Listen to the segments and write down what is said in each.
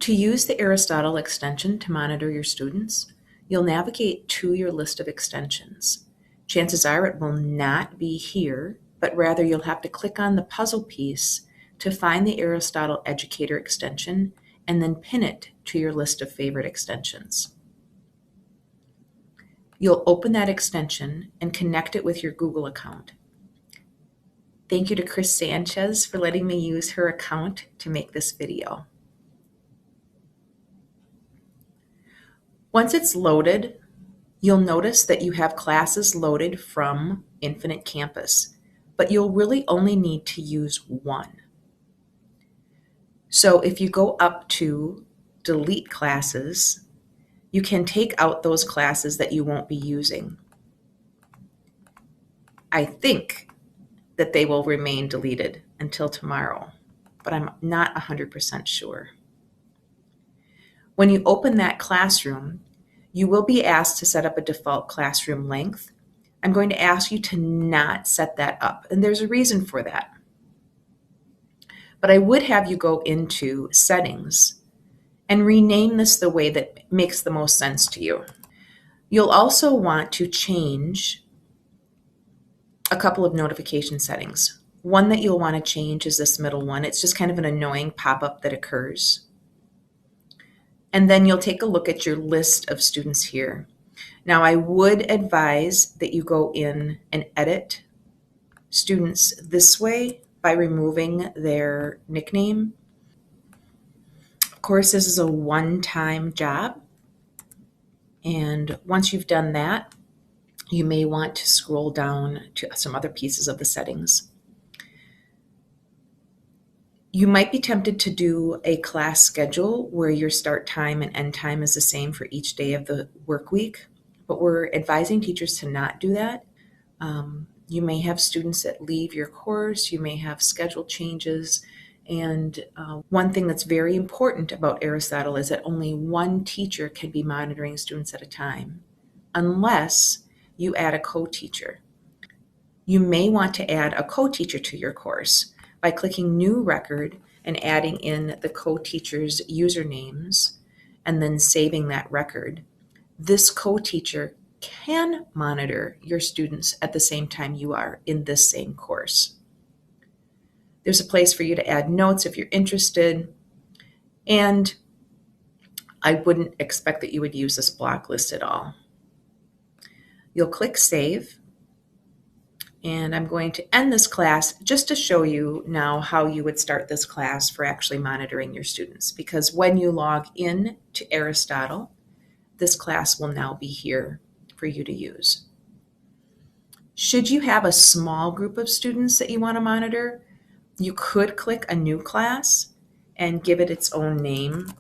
To use the Aristotle extension to monitor your students, you'll navigate to your list of extensions. Chances are it will not be here, but rather you'll have to click on the puzzle piece to find the Aristotle Educator extension and then pin it to your list of favorite extensions. You'll open that extension and connect it with your Google account. Thank you to Chris Sanchez for letting me use her account to make this video. Once it's loaded, you'll notice that you have classes loaded from Infinite Campus, but you'll really only need to use one. So if you go up to Delete Classes, you can take out those classes that you won't be using. I think that they will remain deleted until tomorrow, but I'm not 100% sure. When you open that classroom, you will be asked to set up a default classroom length. I'm going to ask you to not set that up, and there's a reason for that. But I would have you go into Settings and rename this the way that makes the most sense to you. You'll also want to change a couple of notification settings. One that you'll want to change is this middle one. It's just kind of an annoying pop-up that occurs. And then you'll take a look at your list of students here. Now, I would advise that you go in and edit students this way by removing their nickname. Of course, this is a one-time job. And once you've done that, you may want to scroll down to some other pieces of the settings. You might be tempted to do a class schedule where your start time and end time is the same for each day of the work week, but we're advising teachers to not do that. You may have students that leave your course, you may have schedule changes, and one thing that's very important about Aristotle is that only one teacher can be monitoring students at a time, unless you add a co-teacher. You may want to add a co-teacher to your course by clicking New Record and adding in the co-teacher's usernames and then saving that record. This co-teacher can monitor your students at the same time you are in this same course. There's a place for you to add notes if you're interested, and I wouldn't expect that you would use this block list at all. You'll click Save. And I'm going to end this class just to show you now how you would start this class for actually monitoring your students. Because when you log in to Aristotle, this class will now be here for you to use. Should you have a small group of students that you want to monitor, you could click a new class and give it its own name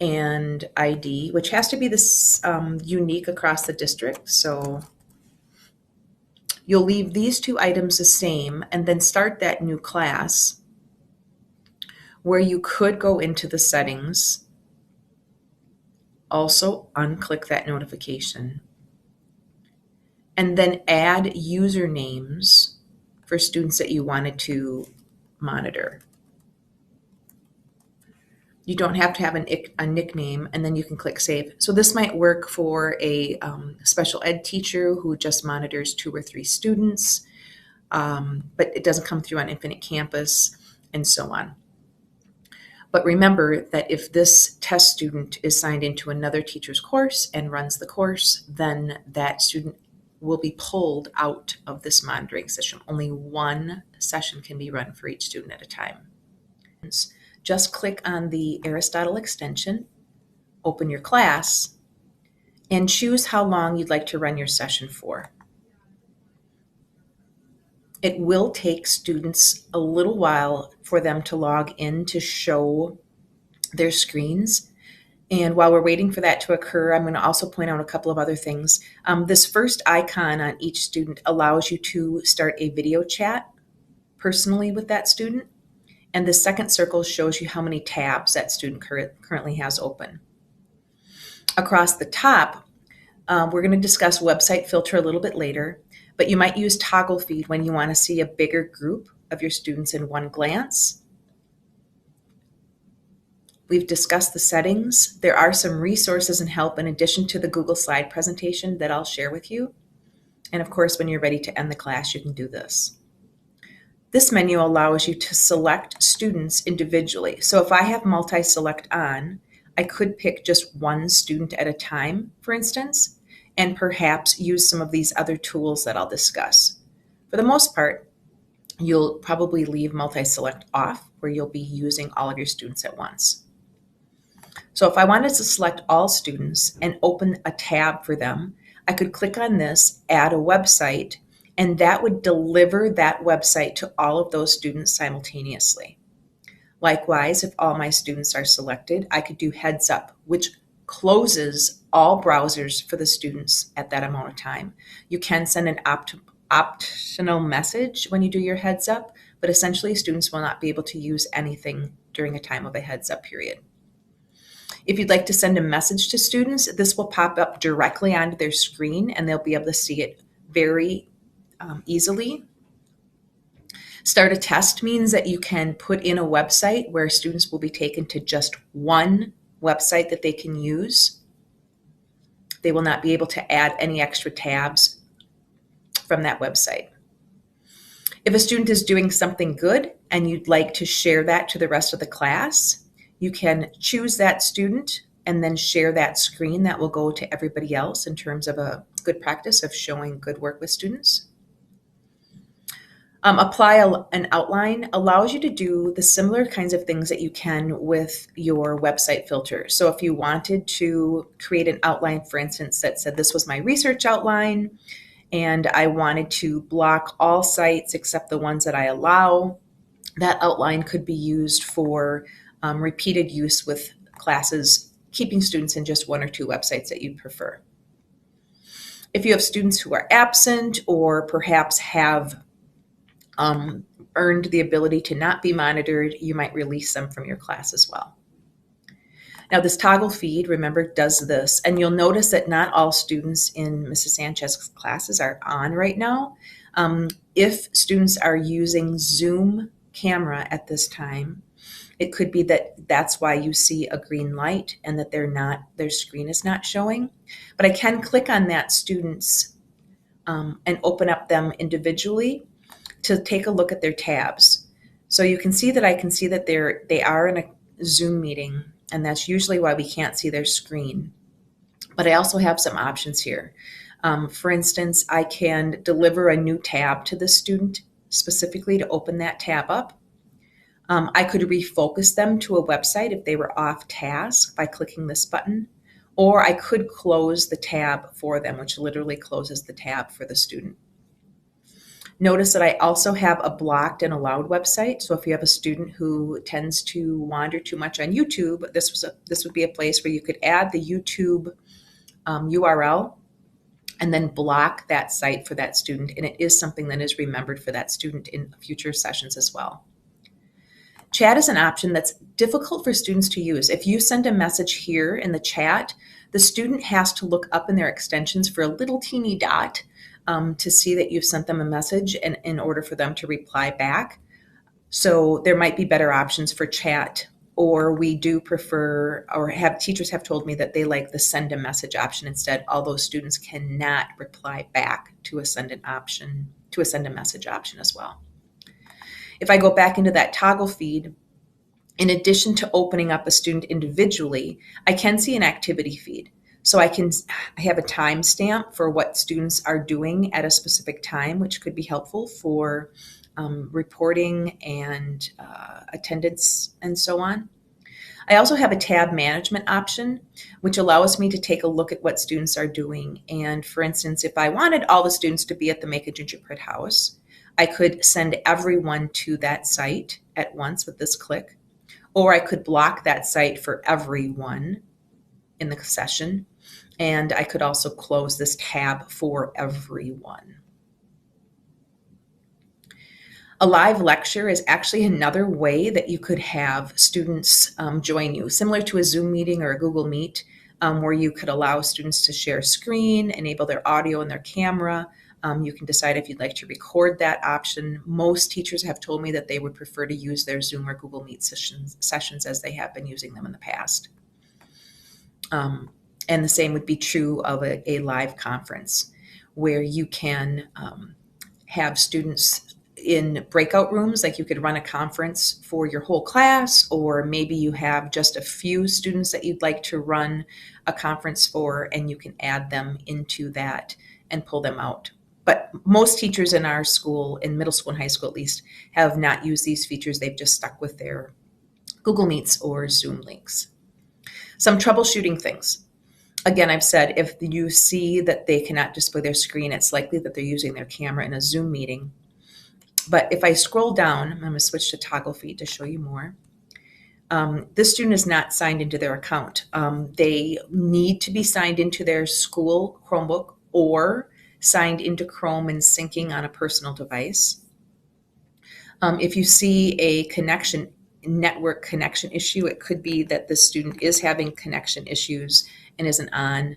and ID, which has to be this unique across the district. So you'll leave these two items the same and then start that new class where you could go into the settings, also unclick that notification, and then add usernames for students that you wanted to monitor. You don't have to have a nickname, and then you can click Save. So this might work for a special ed teacher who just monitors 2 or 3 students, but it doesn't come through on Infinite Campus, and so on. But remember that if this test student is signed into another teacher's course and runs the course, then that student will be pulled out of this monitoring session. Only one session can be run for each student at a time. Just click on the Aristotle extension, open your class, and choose how long you'd like to run your session for. It will take students a little while for them to log in to show their screens. And while we're waiting for that to occur, I'm going to also point out a couple of other things. This first icon on each student allows you to start a video chat personally with that student. And the second circle shows you how many tabs that student currently has open. Across the top, we're going to discuss website filter a little bit later, but you might use toggle feed when you want to see a bigger group of your students in one glance. We've discussed the settings. There are some resources and help in addition to the Google slide presentation that I'll share with you. And of course, when you're ready to end the class, you can do this. This menu allows you to select students individually. So if I have multi-select on, I could pick just one student at a time, for instance, and perhaps use some of these other tools that I'll discuss. For the most part, you'll probably leave multi-select off, where you'll be using all of your students at once. So if I wanted to select all students and open a tab for them, I could click on this, add a website, and that would deliver that website to all of those students simultaneously. Likewise, if all my students are selected, I could do heads up, which closes all browsers for the students at that amount of time. You can send an optional message when you do your heads up, but essentially students will not be able to use anything during a time of a heads up period. If you'd like to send a message to students, this will pop up directly onto their screen and they'll be able to see it very easily. Start a test means that you can put in a website where students will be taken to just one website that they can use. They will not be able to add any extra tabs from that website. If a student is doing something good and you'd like to share that to the rest of the class, you can choose that student and then share that screen. That will go to everybody else in terms of a good practice of showing good work with students. Apply an outline allows you to do the similar kinds of things that you can with your website filter. So if you wanted to create an outline, for instance, that said this was my research outline, and I wanted to block all sites except the ones that I allow, that outline could be used for repeated use with classes, keeping students in just one or two websites that you prefer. If you have students who are absent or perhaps have earned the ability to not be monitored, you might release them from your class as well. Now this toggle feed, remember, does this, and you'll notice that not all students in Mrs. Sanchez's classes are on right now. If students are using Zoom camera at this time, it could be that that's why you see a green light and that their screen is not showing. But I can click on that students and open up them individually to take a look at their tabs. So you can see that I can see that they are in a Zoom meeting, and that's usually why we can't see their screen. But I also have some options here. For instance, I can deliver a new tab to the student specifically to open that tab up. I could refocus them to a website if they were off task by clicking this button, or I could close the tab for them, which literally closes the tab for the student. Notice that I also have a blocked and allowed website. So if you have a student who tends to wander too much on YouTube, this would be a place where you could add the YouTube URL and then block that site for that student. And it is something that is remembered for that student in future sessions as well. Chat is an option that's difficult for students to use. If you send a message here in the chat, the student has to look up in their extensions for a little teeny dot to see that you've sent them a message and in order for them to reply back. So there might be better options for chat, or we do prefer, or teachers have told me that they like the send a message option instead, although students cannot reply back to a send a message option as well. If I go back into that toggle feed, in addition to opening up a student individually, I can see an activity feed. So I have a timestamp for what students are doing at a specific time, which could be helpful for reporting and attendance and so on. I also have a tab management option, which allows me to take a look at what students are doing. And for instance, if I wanted all the students to be at the Make a Gingerbread House, I could send everyone to that site at once with this click, or I could block that site for everyone in the session. And I could also close this tab for everyone. A live lecture is actually another way that you could have students join you, similar to a Zoom meeting or a Google Meet, where you could allow students to share screen, enable their audio and their camera, You can decide if you'd like to record that option. Most teachers have told me that they would prefer to use their Zoom or Google Meet sessions as they have been using them in the past. And the same would be true of a live conference, where you can have students in breakout rooms. Like you could run a conference for your whole class, or maybe you have just a few students that you'd like to run a conference for, and you can add them into that and pull them out. But most teachers in our school, in middle school and high school at least, have not used these features. They've just stuck with their Google Meets or Zoom links. Some troubleshooting things. Again, I've said if you see that they cannot display their screen, it's likely that they're using their camera in a Zoom meeting. But if I scroll down, I'm going to switch to toggle feed to show you more. This student is not signed into their account. They need to be signed into their school Chromebook or signed into Chrome and syncing on a personal device. If you see a network connection issue, it could be that the student is having connection issues and isn't on.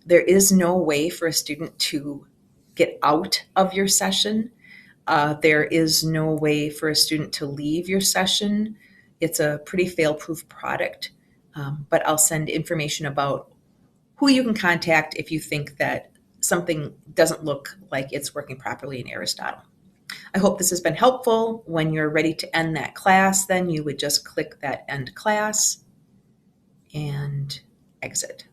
There is no way for a student to get out of your session. There is no way for a student to leave your session. It's a pretty fail-proof product, but I'll send information about who you can contact if you think that something doesn't look like it's working properly in Aristotle. I hope this has been helpful. When you're ready to end that class, then you would just click that End Class and exit.